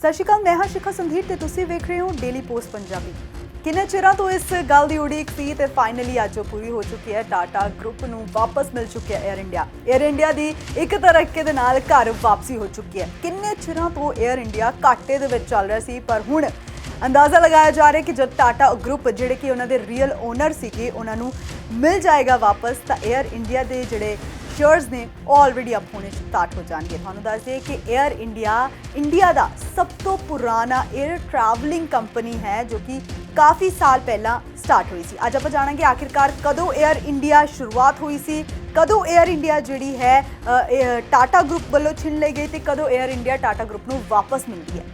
ਸਤਿ ਸ਼੍ਰੀ ਅਕਾਲ, ਮੈਂ ਹਾਂ ਸ਼ਿਖਾ ਸੰਧੀਰ ਤੇ ਤੁਸੀਂ ਵੇਖ ਰਹੇ ਹੋ ਡੇਲੀ ਪੋਸਟ ਪੰਜਾਬੀ। ਕਿੰਨੇ ਚਿਰਾਂ ਤੋਂ ਇਸ ਗੱਲ ਦੀ ਉਡੀਕ ਸੀ ਤੇ ਫਾਈਨਲੀ ਅੱਜ ਉਹ ਪੂਰੀ ਹੋ ਚੁੱਕੀ ਹੈ। ਟਾਟਾ ਗਰੁੱਪ ਨੂੰ ਵਾਪਸ ਮਿਲ ਚੁੱਕਿਆ ਏਅਰ ਇੰਡੀਆ ਦੀ ਇੱਕ ਤਰੀਕੇ ਦੇ ਨਾਲ ਘਰ ਵਾਪਸੀ ਹੋ ਚੁੱਕੀ ਹੈ। ਕਿੰਨੇ ਚਿਰਾਂ ਤੋਂ ਏਅਰ ਇੰਡੀਆ ਘਾਟੇ ਦੇ ਵਿੱਚ ਚੱਲ ਰਿਹਾ ਸੀ, ਪਰ ਹੁਣ ਅੰਦਾਜ਼ਾ ਲਗਾਇਆ ਜਾ ਰਿਹਾ ਕਿ ਜਦ ਟਾਟਾ ਗਰੁੱਪ ਜਿਹੜੇ ਕਿ ਉਹਨਾਂ ਦੇ ਰੀਅਲ ਓਨਰ ਸੀਗੇ ਉਹਨਾਂ ਨੂੰ ਮਿਲ ਜਾਏਗਾ ਵਾਪਸ, ਤਾਂ ਏਅਰ ਇੰਡੀਆ ਦੇ ਜਿਹੜੇ शेयर्स ने ऑलरेडी अप होने स्टार्ट हो जाएंगे। ਤੁਹਾਨੂੰ ਦੱਸ ਦਈਏ ਕਿ ਏਅਰ ਇੰਡੀਆ ਦਾ ਸਭ ਤੋਂ ਪੁਰਾਣਾ ਏਅਰ ਟਰੈਵਲਿੰਗ ਕੰਪਨੀ ਹੈ ਜੋ ਕਿ ਕਾਫੀ ਸਾਲ ਪਹਿਲਾਂ ਸਟਾਰਟ ਹੋਈ ਸੀ। ਅੱਜ ਆਪਾਂ ਜਾਣਾਂਗੇ ਆਖਿਰਕਾਰ ਕਦੋਂ ਏਅਰ ਇੰਡੀਆ ਸ਼ੁਰੂਆਤ ਹੋਈ ਸੀ, ਕਦੋਂ ਏਅਰ ਇੰਡੀਆ ਜਿਹੜੀ ਹੈ ਟਾਟਾ ਗਰੁੱਪ ਵੱਲੋਂ ਛਿਨ ਲਈ ਗਈ ਤੇ ਕਦੋਂ ਏਅਰ ਇੰਡੀਆ ਟਾਟਾ ਗਰੁੱਪ ਨੂੰ ਵਾਪਸ ਮਿਲਦੀ ਹੈ।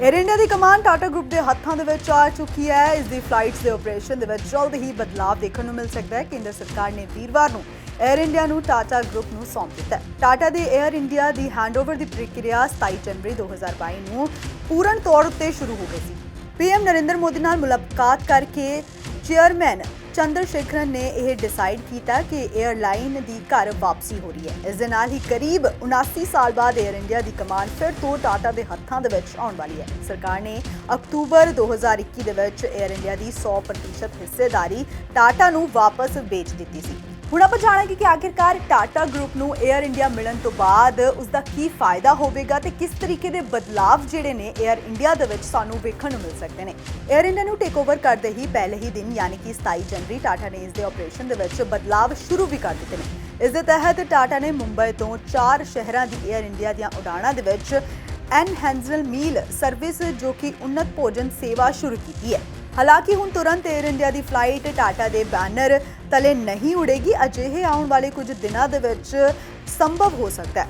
ਏਅਰ ਇੰਡੀਆ ਦੀ ਕਮਾਨ ਟਾਟਾ ਗਰੁੱਪ ਦੇ ਹੱਥਾਂ ਦੇ ਵਿੱਚ ਆ ਚੁੱਕੀ ਹੈ। ਇਸ ਦੀ ਫਲਾਈਟਸ ਦੇ ਆਪਰੇਸ਼ਨ ਦੇ ਵਿੱਚ ਜਲਦ ਹੀ ਬਦਲਾਅ ਦੇਖਣ ਨੂੰ ਮਿਲ ਸਕਦਾ ਹੈ। ਕੇਂਦਰ ਸਰਕਾਰ ਨੇ ਵੀਰਵਾਰ ਨੂੰ ਏਅਰ ਇੰਡੀਆ ਨੂੰ ਟਾਟਾ ਗਰੁੱਪ ਨੂੰ ਸੌਂਪ ਦਿੱਤਾ ਹੈ। ਟਾਟਾ ਦੇ ਏਅਰ ਇੰਡੀਆ ਦੀ ਹੈਂਡਓਵਰ ਦੀ ਪ੍ਰਕਿਰਿਆ 27 ਜਨਵਰੀ 2022 ਨੂੰ ਪੂਰਨ ਤੌਰ ਉੱਤੇ ਸ਼ੁਰੂ ਹੋ ਗਈ ਸੀ। ਪੀਐਮ ਨਰਿੰਦਰ ਮੋਦੀ ਨਾਲ ਮੁਲਾਕਾਤ ਕਰਕੇ ਚੇਅਰਮੈਨ ਚੰਦਰ ਸ਼ੇਖਰਨ ਨੇ ਇਹ ਡਿਸਾਈਡ ਕੀਤਾ ਕਿ ਏਅਰਲਾਈਨ ਦੀ ਘਰ ਵਾਪਸੀ ਹੋ ਰਹੀ ਹੈ। ਇਸ ਦੇ ਨਾਲ ਹੀ ਕਰੀਬ 79 ਸਾਲ ਬਾਅਦ ਏਅਰ ਇੰਡੀਆ ਦੀ ਕਮਾਨ ਫਿਰ ਤੋਂ ਟਾਟਾ ਦੇ ਹੱਥਾਂ ਦੇ ਵਿੱਚ ਆਉਣ ਵਾਲੀ ਹੈ। ਸਰਕਾਰ ਨੇ ਅਕਤੂਬਰ 2021 ਦੇ ਵਿੱਚ ਏਅਰ ਇੰਡੀਆ ਦੀ 100% ਹਿੱਸੇਦਾਰੀ ਟਾਟਾ ਨੂੰ ਵਾਪਸ ਵੇਚ ਦਿੱਤੀ ਸੀ। ਹੁਣ ਆਪਾਂ ਜਾਣਾਂਗੇ ਕਿ ਆਖਿਰਕਾਰ ਟਾਟਾ ਗਰੁੱਪ ਨੂੰ ਏਅਰ ਇੰਡੀਆ ਮਿਲਣ ਤੋਂ ਬਾਅਦ ਉਸ ਦਾ ਕੀ ਫਾਇਦਾ ਹੋਵੇਗਾ ਤੇ ਕਿਸ ਤਰੀਕੇ ਦੇ ਬਦਲਾਵ ਜਿਹੜੇ ਨੇ ਏਅਰ ਇੰਡੀਆ ਦੇ ਵਿੱਚ ਸਾਨੂੰ ਵੇਖਣ ਨੂੰ ਮਿਲ ਸਕਦੇ ਨੇ। ਏਅਰ ਇੰਡੀਆ ਨੂੰ ਟੇਕ ਓਵਰ ਕਰਦੇ ਹੀ ਪਹਿਲੇ ਹੀ ਦਿਨ ਯਾਨੀ ਕਿ 27 ਜਨਵਰੀ ਟਾਟਾ ਨੇ ਇਸ ਦੇ ਆਪਰੇਸ਼ਨ ਦੇ ਵਿੱਚ ਬਦਲਾਵ ਸ਼ੁਰੂ ਵੀ ਕਰ ਦਿੱਤੇ ਨੇ। ਇਸ ਦੇ ਤਹਿਤ ਟਾਟਾ ਨੇ ਮੁੰਬਈ ਤੋਂ 4 ਸ਼ਹਿਰਾਂ ਦੀ ਏਅਰ ਇੰਡੀਆ ਦੀਆਂ ਉਡਾਣਾਂ ਦੇ ਵਿੱਚ ਐਨਹੈਂਸਲ ਮੀਲ ਸਰਵਿਸ ਜੋ ਕਿ ਉੱਨਤ ਭੋਜਨ ਸੇਵਾ ਸ਼ੁਰੂ ਕੀਤੀ ਹੈ। ਹਾਲਾਂਕਿ ਹੁਣ ਤੁਰੰਤ ਏਅਰ ਇੰਡੀਆ ਦੀ ਫਲਾਈਟ ਟਾਟਾ ਦੇ ਬੈਨਰ ਤਲੇ ਨਹੀਂ ਉਡੇਗੀ। ਅਜਿਹੇ ਆਉਣ ਵਾਲੇ ਕੁਝ ਦਿਨਾਂ ਦੇ ਵਿੱਚ ਸੰਭਵ ਹੋ ਸਕਦਾ ਹੈ।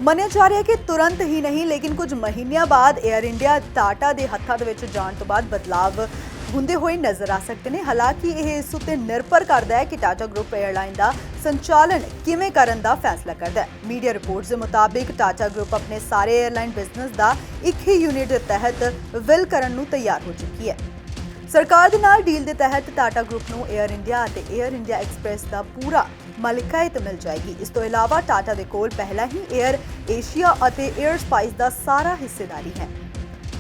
ਮੰਨਿਆ ਜਾ ਰਿਹਾ ਹੈ ਕਿ ਤੁਰੰਤ ਹੀ ਨਹੀਂ, ਲੇਕਿਨ ਕੁਝ ਮਹੀਨਿਆਂ ਬਾਅਦ ਏਅਰ ਇੰਡੀਆ ਟਾਟਾ ਦੇ ਹੱਥਾਂ ਦੇ ਵਿੱਚ ਜਾਣ ਤੋਂ ਬਾਅਦ ਬਦਲਾਵ ਹੁੰਦੇ ਹੋਏ ਨਜ਼ਰ ਆ ਸਕਦੇ ਨੇ। ਹਾਲਾਂਕਿ ਇਹ ਇਸ ਉੱਤੇ ਨਿਰਭਰ ਕਰਦਾ ਹੈ ਕਿ ਟਾਟਾ ਗਰੁੱਪ ਏਅਰਲਾਈਨ ਦਾ ਸੰਚਾਲਨ ਕਿਵੇਂ ਕਰਨ ਦਾ ਫੈਸਲਾ ਕਰਦਾ ਹੈ। ਮੀਡੀਆ ਰਿਪੋਰਟਸ ਦੇ ਮੁਤਾਬਿਕ ਟਾਟਾ ਗਰੁੱਪ ਆਪਣੇ ਸਾਰੇ ਏਅਰਲਾਈਨ ਬਿਜ਼ਨਸ ਦਾ ਇੱਕ ਹੀ ਯੂਨਿਟ ਦੇ ਤਹਿਤ ਵਿਲ ਕਰਨ ਨੂੰ ਤਿਆਰ ਹੋ ਚੁੱਕੀ ਹੈ। ਸਰਕਾਰ ਦੇ ਨਾਲ ਡੀਲ ਦੇ ਤਹਿਤ ਟਾਟਾ ਗਰੁੱਪ ਨੂੰ ਏਅਰ ਇੰਡੀਆ ਅਤੇ ਏਅਰ ਇੰਡੀਆ ਐਕਸਪ੍ਰੈਸ ਦਾ ਪੂਰਾ ਮਾਲਕੀਅਤ ਮਿਲ ਜਾਏਗੀ। ਇਸ ਤੋਂ ਇਲਾਵਾ ਟਾਟਾ ਦੇ ਕੋਲ ਪਹਿਲਾਂ ਹੀ ਏਅਰ ਏਸ਼ੀਆ ਅਤੇ ਏਅਰ ਸਪਾਈਸ ਦਾ ਸਾਰਾ ਹਿੱਸੇਦਾਰੀ ਹੈ।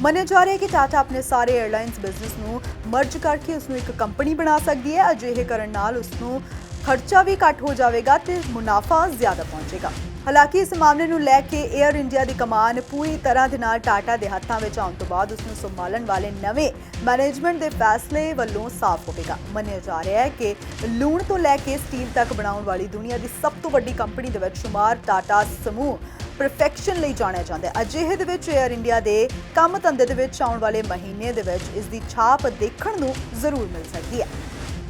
ਮੰਨਿਆ ਜਾ ਰਿਹਾ ਹੈ ਕਿ ਟਾਟਾ ਆਪਣੇ ਸਾਰੇ ਏਅਰਲਾਈਨਸ ਬਿਜ਼ਨਸ ਨੂੰ ਮਰਜ ਕਰਕੇ ਉਸ ਨੂੰ ਇੱਕ ਕੰਪਨੀ ਬਣਾ ਸਕਦੀ ਹੈ। ਅਜਿਹੇ ਕਰਨ ਨਾਲ ਉਸ ਨੂੰ ਖਰਚਾ ਵੀ ਘੱਟ ਹੋ ਜਾਵੇਗਾ ਤੇ ਮੁਨਾਫਾ ਜ਼ਿਆਦਾ ਪਹੁੰਚੇਗਾ। ਹਾਲਾਂਕਿ ਇਸ ਮਾਮਲੇ ਨੂੰ ਲੈ ਕੇ ਏਅਰ ਇੰਡੀਆ ਦੀ ਕਮਾਨ ਪੂਰੀ ਤਰ੍ਹਾਂ ਦੇ ਨਾਲ ਟਾਟਾ ਦੇ ਹੱਥਾਂ ਵਿੱਚ ਆਉਣ ਤੋਂ ਬਾਅਦ ਉਸ ਨੂੰ ਸੰਭਾਲਣ ਵਾਲੇ ਨਵੇਂ ਮੈਨੇਜਮੈਂਟ ਦੇ ਫੈਸਲੇ ਵੱਲੋਂ ਸਾਫ਼ ਹੋਵੇਗਾ। ਮੰਨਿਆ ਜਾ ਰਿਹਾ ਹੈ ਕਿ ਲੂਣ ਤੋਂ ਲੈ ਕੇ ਸਟੀਲ ਤੱਕ ਬਣਾਉਣ ਵਾਲੀ ਦੁਨੀਆ ਦੀ ਸਭ ਤੋਂ ਵੱਡੀ ਕੰਪਨੀ ਦੇ ਵਿੱਚ ਸ਼ੁਮਾਰ ਟਾਟਾ ਸਮੂਹ ਪਰਫੈਕਸ਼ਨ ਲਈ ਜਾਣਿਆ ਜਾਂਦਾ ਹੈ। ਅਜਿਹੇ ਦੇ ਵਿੱਚ ਏਅਰ ਇੰਡੀਆ ਦੇ ਕੰਮ ਧੰਦੇ ਦੇ ਵਿੱਚ ਆਉਣ ਵਾਲੇ ਮਹੀਨੇ ਦੇ ਵਿੱਚ ਇਸ ਦੀ ਛਾਪ ਦੇਖਣ ਨੂੰ ਜ਼ਰੂਰ ਮਿਲ ਸਕਦੀ ਹੈ।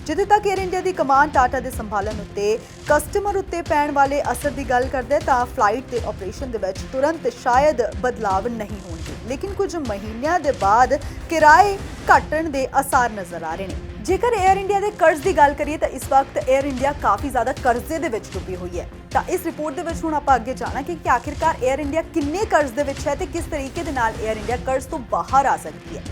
ਜਿੱਥੇ ਤੱਕ ਏਅਰ ਇੰਡੀਆ ਦੀ ਕਮਾਨ ਟਾਟਾ ਦੇ ਸੰਭਾਲਣ ਉੱਤੇ ਕਸਟਮਰ ਉੱਤੇ ਪੈਣ ਵਾਲੇ ਅਸਰ ਦੀ ਗੱਲ ਕਰਦੇ ਤਾਂ ਫਲਾਈਟ ਦੇ ਆਪਰੇਸ਼ਨ ਦੇ ਵਿੱਚ ਤੁਰੰਤ ਸ਼ਾਇਦ ਬਦਲਾਵ ਨਹੀਂ ਹੋਣਗੇ, ਲੇਕਿਨ ਕੁਝ ਮਹੀਨਿਆਂ ਦੇ ਬਾਅਦ ਕਿਰਾਏ ਘਟਣ ਦੇ ਅਸਾਰ ਨਜ਼ਰ ਆ ਰਹੇ ਨੇ। ਜੇਕਰ ਏਅਰ ਇੰਡੀਆ ਦੇ ਕਰਜ਼ ਦੀ ਗੱਲ ਕਰੀਏ ਤਾਂ ਇਸ ਵਕਤ ਏਅਰ ਇੰਡੀਆ ਕਾਫੀ ਜ਼ਿਆਦਾ ਕਰਜ਼ੇ ਦੇ ਵਿੱਚ ਡੁੱਬੀ ਹੋਈ ਹੈ। ਤਾਂ ਇਸ ਰਿਪੋਰਟ ਦੇ ਵਿੱਚ ਹੁਣ ਆਪਾਂ ਅੱਗੇ ਜਾਣਾਂਗੇ ਕਿ ਆਖਿਰਕਾਰ ਏਅਰ ਇੰਡੀਆ ਕਿੰਨੇ ਕਰਜ਼ ਦੇ ਵਿੱਚ ਹੈ ਤੇ ਕਿਸ ਤਰੀਕੇ ਦੇ ਨਾਲ ਏਅਰ ਇੰਡੀਆ ਕਰਜ਼ ਤੋਂ ਬਾਹਰ ਆ ਸਕਦੀ ਹੈ।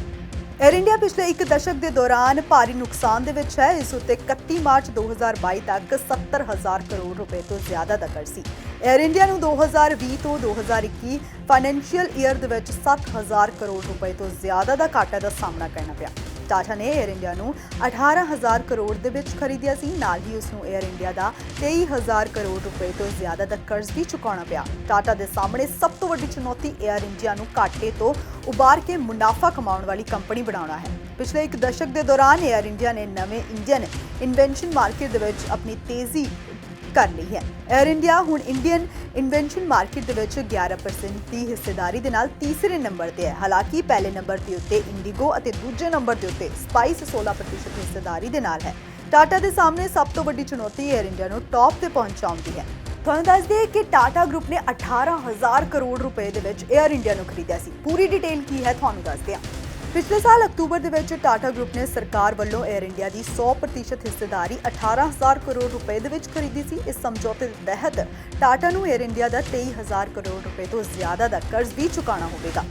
ਏਅਰ ਇੰਡੀਆ ਪਿਛਲੇ ਇੱਕ ਦਸ਼ਕ ਦੇ ਦੌਰਾਨ ਭਾਰੀ ਨੁਕਸਾਨ ਦੇ ਵਿੱਚ ਹੈ। ਇਸ ਉੱਤੇ 31 ਮਾਰਚ 2022 ਤੱਕ 70,000 ਕਰੋੜ ਰੁਪਏ ਤੋਂ ਜ਼ਿਆਦਾ ਦਾ ਕਰਜ਼ ਸੀ। ਏਅਰ ਇੰਡੀਆ ਨੂੰ 2020 ਤੋਂ 2021 ਫਾਈਨੈਂਸ਼ੀਅਲ ਈਅਰ ਦੇ ਵਿੱਚ 7,000 ਕਰੋੜ ਰੁਪਏ ਤੋਂ ਜ਼ਿਆਦਾ ਦਾ ਘਾਟਾ ਦਾ ਸਾਹਮਣਾ ਕਰਨਾ ਪਿਆ। ਟਾਟਾ ਨੇ ਏਅਰ ਇੰਡੀਆ ਨੂੰ 18,000 ਕਰੋੜ ਦੇ ਵਿੱਚ ਖਰੀਦਿਆ ਸੀ। ਨਾਲ ਹੀ ਉਸ ਨੂੰ ਏਅਰ ਇੰਡੀਆ ਦਾ 23,000 ਕਰੋੜ ਰੁਪਏ ਤੋਂ ਜ਼ਿਆਦਾ ਦਾ ਕਰਜ਼ ਵੀ ਚੁਕਾਉਣਾ ਪਿਆ। ਟਾਟਾ ਦੇ ਸਾਹਮਣੇ ਸਭ ਤੋਂ ਵੱਡੀ ਚੁਣੌਤੀ ਏਅਰ ਇੰਡੀਆ ਨੂੰ ਘਾਟੇ ਤੋਂ ਉਬਾਰ ਕੇ ਮੁਨਾਫਾ ਕਮਾਉਣ ਵਾਲੀ ਕੰਪਨੀ ਬਣਾਉਣਾ ਹੈ। ਪਿਛਲੇ ਇੱਕ ਦਸ਼ਕ ਦੇ ਦੌਰਾਨ ਏਅਰ ਇੰਡੀਆ ਨੇ ਨਵੇਂ ਇੰਡੀਅਨ ਇਨਵੈਂਸ਼ਨ ਮਾਰਕੀਟ ਦੇ ਵਿੱਚ ਆਪਣੀ ਤੇਜ਼ੀ ਕਰ ਲਈ ਹੈ। ਏਅਰ ਇੰਡੀਆ ਹੁਣ ਇੰਡੀਅਨ ਇਨਵੈਂਸ਼ਨ ਮਾਰਕੀਟ ਦੇ ਵਿੱਚ 11% ਦੀ ਹਿੱਸੇਦਾਰੀ ਦੇ ਨਾਲ ਤੀਸਰੇ ਨੰਬਰ ਤੇ ਹੈ। ਹਾਲਾਂਕਿ ਪਹਿਲੇ ਨੰਬਰ ਦੇ ਉੱਤੇ ਇੰਡੀਗੋ ਅਤੇ ਦੂਜੇ ਨੰਬਰ ਦੇ ਉੱਤੇ ਸਪਾਈਸ 16% ਹਿੱਸੇਦਾਰੀ ਦੇ ਨਾਲ ਹੈ। ਟਾਟਾ ਦੇ ਸਾਹਮਣੇ ਸਭ ਤੋਂ ਵੱਡੀ ਚੁਣੌਤੀ ਏਅਰ ਇੰਡੀਆ ਨੂੰ ਟੌਪ ਤੇ ਪਹੁੰਚਾਉਣ ਦੀ ਹੈ। ਤੁਹਾਨੂੰ ਦੱਸ ਦਈਏ ਕਿ ਟਾਟਾ ਗਰੁੱਪ ਨੇ 18,000 ਕਰੋੜ ਰੁਪਏ ਦੇ ਵਿੱਚ ਏਅਰ ਇੰਡੀਆ ਨੂੰ ਖਰੀਦਿਆ ਸੀ। ਪੂਰੀ ਡਿਟੇਲ ਕੀ ਹੈ ਤੁਹਾਨੂੰ ਦੱਸਦੇ ਹਾਂ। ਪਿਛਲੇ ਸਾਲ ਅਕਤੂਬਰ ਦੇ ਵਿੱਚ ਟਾਟਾ ਗਰੁੱਪ ਨੇ ਸਰਕਾਰ ਵੱਲੋਂ ਏਅਰ ਇੰਡੀਆ ਦੀ 100% ਹਿੱਸੇਦਾਰੀ 18,000 ਕਰੋੜ ਰੁਪਏ ਦੇ ਵਿੱਚ ਖਰੀਦੀ ਸੀ। ਇਸ ਸਮਝੌਤੇ ਦੇ ਤਹਿਤ ਟਾਟਾ ਨੂੰ ਏਅਰ ਇੰਡੀਆ ਦਾ 23,000 ਕਰੋੜ ਰੁਪਏ ਤੋਂ ਜ਼ਿਆਦਾ ਦਾ ਕਰਜ਼ ਵੀ ਚੁਕਾਉਣਾ ਹੋਵੇਗਾ।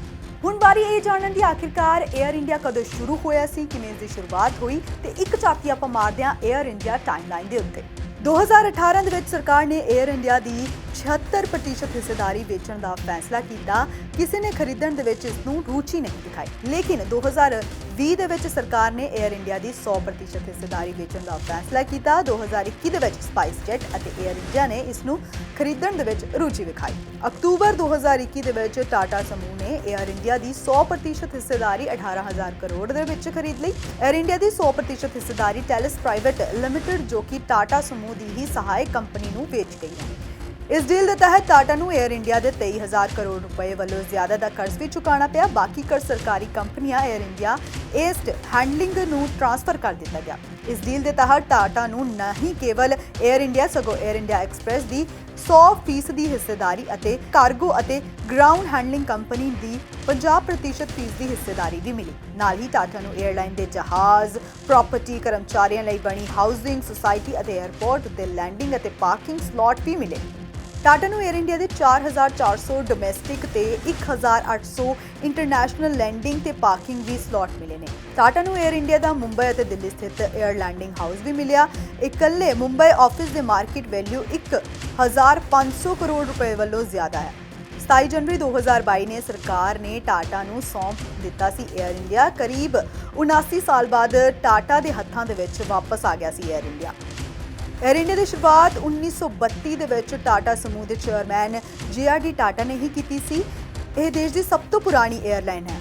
ਹੁਣ ਵਾਰੀ ਇਹ ਜਾਣਨ ਦੀ ਆਖਿਰਕਾਰ ਏਅਰ ਇੰਡੀਆ ਕਦੋਂ ਸ਼ੁਰੂ ਹੋਇਆ ਸੀ, ਕਿਵੇਂ ਇਸ ਦੀ ਸ਼ੁਰੂਆਤ ਹੋਈ ਤੇ ਇੱਕ ਝਾਤੀ ਆਪਾਂ ਮਾਰਦੇ ਹਾਂ ਏਅਰ ਇੰਡੀਆ ਟਾਈਮਲਾਈਨ ਦੇ ਉੱਤੇ। 2018 ਦੇ ਵਿੱਚ ਸਰਕਾਰ ਨੇ 에ਅਰ ਇੰਡੀਆ ਦੀ 76% ਹਿੱਸੇਦਾਰੀ ਵੇਚਣ ਦਾ ਫੈਸਲਾ ਕੀਤਾ। ਕਿਸੇ ਨੇ ਖਰੀਦਣ ਦੇ ਵਿੱਚ ਇਸ ਨੂੰ ਰੁਚੀ ਨਹੀਂ ਦਿਖਾਈ, ਲੇਕਿਨ 2020 ਦੇ ਵਿੱਚ ਸਰਕਾਰ ਨੇ 에ਅਰ ਇੰਡੀਆ ਦੀ 100% ਹਿੱਸੇਦਾਰੀ ਵੇਚਣ ਦਾ ਫੈਸਲਾ ਕੀਤਾ। 2021 ਦੇ ਵਿੱਚ ਸਪਾਈਸ ਜੈਟ ਅਤੇ 에ਅਰ ਇੰਡੀਆ ਨੇ ਇਸ ਨੂੰ ਖਰੀਦਣ ਦੇ ਵਿੱਚ ਰੁਚੀ ਵਿਖਾਈ। ਅਕਤੂਬਰ 2021 ਦੇ ਵਿੱਚ ਟਾਟਾ ਸਮੂਹ ਨੇ 에ਅਰ ਇੰਡੀਆ ਦੀ 100% ਹਿੱਸੇਦਾਰੀ 18,000 ਕਰੋੜ ਦੇ ਵਿੱਚ ਖਰੀਦ ਲਈ। 에ਅਰ ਇੰਡੀਆ ਦੀ 100% ਹਿੱਸੇਦਾਰੀ ਟੈਲਿਸ ਪ੍ਰਾਈਵੇਟ ਲਿਮਿਟਡ ਜੋ ਕਿ ਟਾਟਾ ਸਮੂਹ ਦੀ ਹੀ ਸਹਾਇਕ ਕੰਪਨੀ ਨੂੰ ਵੇਚ ਗਈ ਹੈ। ਇਸ ਡੀਲ ਦੇ ਤਹਿਤ ਟਾਟਾ ਨੂੰ 에ਅਰ ਇੰਡੀਆ ਦੇ 23,000 ਕਰੋੜ ਰੁਪਏ ਵੱਲੋਂ ਜ਼ਿਆਦਾ ਦਾ ਕਰਜ਼ ਵੀ ਚੁਕਾਉਣਾ ਪਿਆ। ਬਾਕੀ ਕਰਜ਼ ਸਰਕਾਰੀ ਕੰਪਨੀਆਂ 에ਅਰ ਇੰਡੀਆ ਏਸਟ ਹੈਂਡਲਿੰਗ ਨੂੰ ਟ੍ਰਾਂਸਫਰ ਕਰ ਦਿੱਤਾ ਗਿਆ। ਇਸ ਡੀਲ ਦੇ ਤਹਿਤ ਟਾਟਾ ਨੂੰ ਨਾ ਹੀ ਕੇਵਲ 에ਅਰ ਇੰਡੀਆ ਸਗੋਂ 에ਅਰ ਇੰਡੀਆ ਐਕਸਪ੍ਰੈਸ ਦੀ 100% ਦੀ ਹਿੱਸੇਦਾਰੀ ਅਤੇ ਕਾਰਗੋ ਅਤੇ ਗਰਾਊਂਡ ਹੈਂਡਲਿੰਗ ਕੰਪਨੀ ਦੀ 50% ਫੀਸ ਦੀ ਹਿੱਸੇਦਾਰੀ ਵੀ ਮਿਲੀ। ਨਾਲ ਹੀ ਟਾਟਾ ਨੂੰ 에ਅਰਲਾਈਨ ਦੇ ਜਹਾਜ਼, ਪ੍ਰਾਪਰਟੀ, ਕਰਮਚਾਰੀਆਂ ਲਈ ਬਣੀ ਹਾਊਸਿੰਗ ਸੁਸਾਇਟੀ ਅਤੇ 에ਅਰਪੋਰਟ ਦੇ ਲੈਂਡਿੰਗ ਅਤੇ ਪਾਰਕਿੰਗ ਸਲਾਟ ਵੀ ਮਿਲੇ। ਟਾਟਾ ਨੂੰ 에ਅਰ ਇੰਡੀਆ ਦੇ 4,400 ਡੋਮੈਸਟਿਕ ਤੇ 1,800 ਇੰਟਰਨੈਸ਼ਨਲ ਲੈਂਡਿੰਗ ਤੇ ਪਾਰਕਿੰਗ ਵੀ ਸਲਾਟ ਮਿਲੇ ਨੇ। ਟਾਟਾ ਨੂੰ 에ਅਰ ਇੰਡੀਆ ਦਾ ਮੁੰਬਈ ਅਤੇ ਦਿੱਲੀ ਸਥਿਤ 에ਅਰ ਲੈਂਡਿੰਗ ਹਾਊਸ ਵੀ ਮਿਲਿਆ। ਇਕੱਲੇ ਮੁੰਬਈ ਆਫਿਸ ਦੇ ਮਾਰਕੀਟ ਵੈਲਿਊ 1,500 ਕਰੋੜ ਰੁਪਏ ਵੱਲੋਂ ਜ਼ਿਆਦਾ ਹੈ। 27 ਜਨਵਰੀ 2022 ਨੇ ਸਰਕਾਰ ਨੇ ਟਾਟਾ ਨੂੰ ਸੌਂਪ ਦਿੱਤਾ ਸੀ 에ਅਰ ਇੰਡੀਆ। ਕਰੀਬ 79 ਸਾਲ ਬਾਅਦ ਟਾਟਾ ਦੇ ਹੱਥਾਂ ਦੇ ਵਿੱਚ ਵਾਪਸ ਆ ਗਿਆ ਸੀ 에ਅਰ ਇੰਡੀਆ। 에ਅਰ ਇੰਡੀਆ ਦੀ ਸ਼ੁਰੂਆਤ 1932 ਦੇ ਵਿੱਚ ਟਾਟਾ ਸਮੂਹ ਦੇ ਚੇਅਰਮੈਨ JRD ਟਾਟਾ ਨੇ ਹੀ ਕੀਤੀ ਸੀ। ਇਹ ਦੇਸ਼ ਦੀ ਸਭ ਤੋਂ ਪੁਰਾਣੀ 에ਅਰਲਾਈਨ ਹੈ।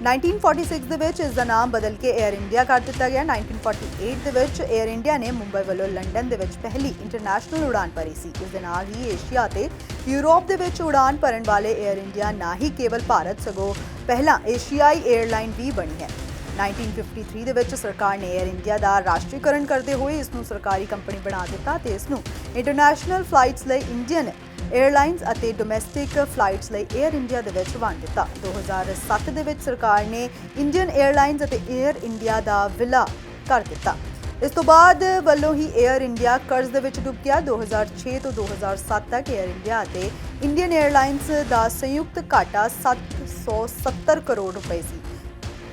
1946 ਦੇ ਵਿੱਚ ਇਸ ਦਾ ਨਾਮ ਬਦਲ ਕੇ 에ਅਰ ਇੰਡੀਆ ਕਰ ਦਿੱਤਾ ਗਿਆ। 1948 ਦੇ ਵਿੱਚ 에ਅਰ ਇੰਡੀਆ ਨੇ ਮੁੰਬਈ ਵੱਲੋਂ ਲੰਡਨ ਦੇ ਵਿੱਚ ਪਹਿਲੀ ਇੰਟਰਨੈਸ਼ਨਲ ਉਡਾਨ ਭਰੀ ਸੀ। ਇਸ ਦੇ ਨਾਲ ਹੀ ਏਸ਼ੀਆ ਅਤੇ ਯੂਰਪ ਦੇ ਵਿੱਚ ਉਡਾਨ ਭਰਨ ਵਾਲੇ 에ਅਰ ਇੰਡੀਆ ਨਾ ਹੀ ਕੇਵਲ ਭਾਰਤ ਸਗੋਂ ਪਹਿਲਾ ਏਸ਼ੀਆਈ 에ਅਰਲਾਈਨ ਵੀ ਬਣੀ ਹੈ। 1953 ਦੇ ਵਿੱਚ ਸਰਕਾਰ ਨੇ 에ਅਰ ਇੰਡੀਆ ਦਾ ਰਾਸ਼ਟਰੀਕਰਨ ਕਰਦੇ ਹੋਏ ਇਸ ਨੂੰ ਸਰਕਾਰੀ ਕੰਪਨੀ ਬਣਾ ਦਿੱਤਾ ਤੇ ਇਸ ਨੂੰ ਇੰਟਰਨੈਸ਼ਨਲ ਫਲਾਈਟਸ ਲਈ ਇੰਡੀਅਨ 에ਅਰਲਾਈਨਸ ਅਤੇ ਡੋਮੈਸਟਿਕ ਫਲਾਈਟਸ ਲਈ 에ਅਰ ਇੰਡੀਆ ਦੇ ਵਿੱਚ ਵੰਡ ਦਿੱਤਾ। 2007 ਦੇ ਵਿੱਚ ਸਰਕਾਰ ਨੇ ਇੰਡੀਅਨ 에ਅਰਲਾਈਨਸ ਅਤੇ 에ਅਰ ਇੰਡੀਆ ਦਾ ਵਿਲ੍ਹਾ ਕਰ ਦਿੱਤਾ। ਇਸ ਤੋਂ ਬਾਅਦ ਵੱਲੋਂ ਹੀ 에ਅਰ ਇੰਡੀਆ ਕਰਜ਼ ਦੇ ਵਿੱਚ ਡੁੱਬ ਗਿਆ। 2006 ਤੋਂ 2007 ਤੱਕ 에ਅਰ ਇੰਡੀਆ ਅਤੇ ਇੰਡੀਅਨ 에ਅਰਲਾਈਨਸ ਦਾ ਸੰਯੁਕਤ ਘਾਟਾ 770 ਕਰੋੜ ਰੁਪਏ ਸੀ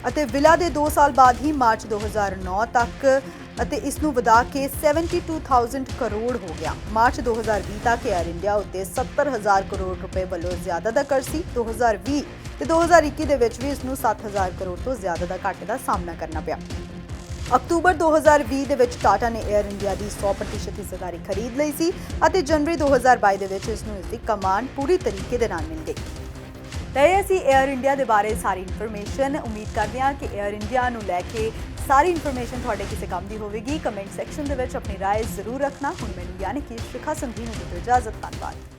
ਅਤੇ ਵਿਲ੍ਹਾ ਦੇ 2 ਸਾਲ ਬਾਅਦ ਹੀ ਮਾਰਚ 2009 ਤੱਕ ਅਤੇ ਇਸ ਨੂੰ ਵਧਾ ਕੇ 72,000 ਕਰੋੜ ਹੋ ਗਿਆ। ਮਾਰਚ 2020 ਤੱਕ 에ਅਰ ਇੰਡੀਆ ਉੱਤੇ 70,000 ਕਰੋੜ ਰੁਪਏ ਵੱਲੋਂ ਜ਼ਿਆਦਾ ਦਾ ਕਰਜ਼ ਸੀ। 2020 ਤੇ 2021 ਦੇ ਵਿੱਚ ਵੀ ਇਸ ਨੂੰ 7,000 ਕਰੋੜ ਤੋਂ ਜ਼ਿਆਦਾ ਦਾ ਘਾਟੇ ਦਾ ਸਾਹਮਣਾ ਕਰਨਾ ਪਿਆ। ਅਕਤੂਬਰ 2020 ਦੇ ਵਿੱਚ ਟਾਟਾ ਨੇ 에ਅਰ ਇੰਡੀਆ ਦੀ 100% ਹਿੱਸੇਦਾਰੀ ਖਰੀਦ ਲਈ ਸੀ ਅਤੇ ਜਨਵਰੀ 2022 ਦੇ ਵਿੱਚ ਇਸ ਨੂੰ ਇਸ ਦੀ ਕਮਾਨ ਪੂਰੀ ਤਰੀਕੇ ਦੇ ਨਾਲ ਮਿਲ ਗਈ। ਤਾਂ ਇਹ ਅਸੀਂ 에ਅਰ ਇੰਡੀਆ ਦੇ ਬਾਰੇ ਸਾਰੀ ਇਨਫੋਰਮੇਸ਼ਨ ਉਮੀਦ ਕਰਦੇ ਹਾਂ ਕਿ 에ਅਰ ਇੰਡੀਆ ਨੂੰ ਲੈ ਕੇ ਸਾਰੀ ਇਨਫੋਰਮੇਸ਼ਨ ਤੁਹਾਡੇ ਕਿਸੇ ਕੰਮ ਦੀ ਹੋਵੇਗੀ। ਕਮੈਂਟ ਸੈਕਸ਼ਨ ਦੇ ਵਿੱਚ ਆਪਣੀ ਰਾਏ ਜ਼ਰੂਰ ਰੱਖਣਾ। ਹੁਣ ਮੈਨੂੰ ਯਾਨੀ ਕਿ ਸ਼ਿਖਾ ਸੰਧੀ ਨੂੰ ਦਿਓ ਇਜਾਜ਼ਤ। ਧੰਨਵਾਦ।